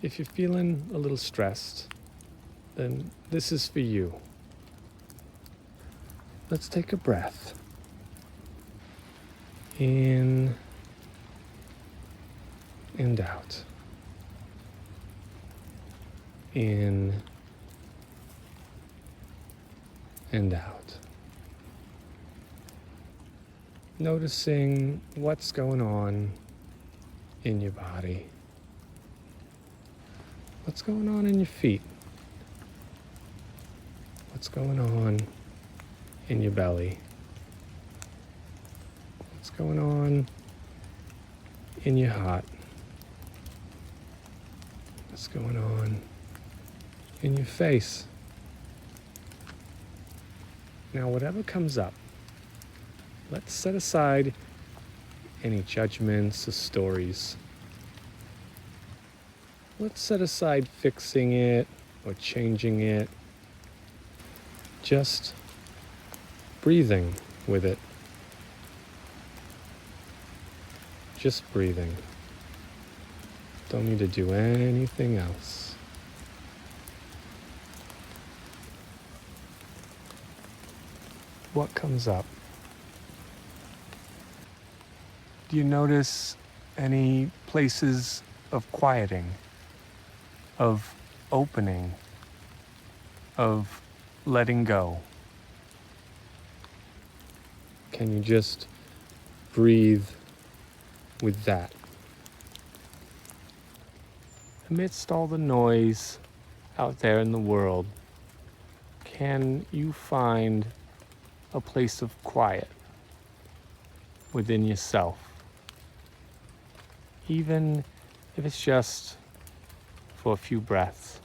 If you're feeling a little stressed, then this is for you. Let's take a breath. In and out. In and out. Noticing what's going on in your body. What's going on in your feet? What's going on in your belly? What's going on in your heart? What's going on in your face? Now, whatever comes up, let's set aside any judgments or stories. Let's set aside fixing it or changing it. Just breathing with it. Just breathing. Don't need to do anything else. What comes up? Do you notice any places of quieting, of opening, of letting go? Can you just breathe with that? Amidst all the noise out there in the world, can you find a place of quiet within yourself? Even if it's just for a few breaths.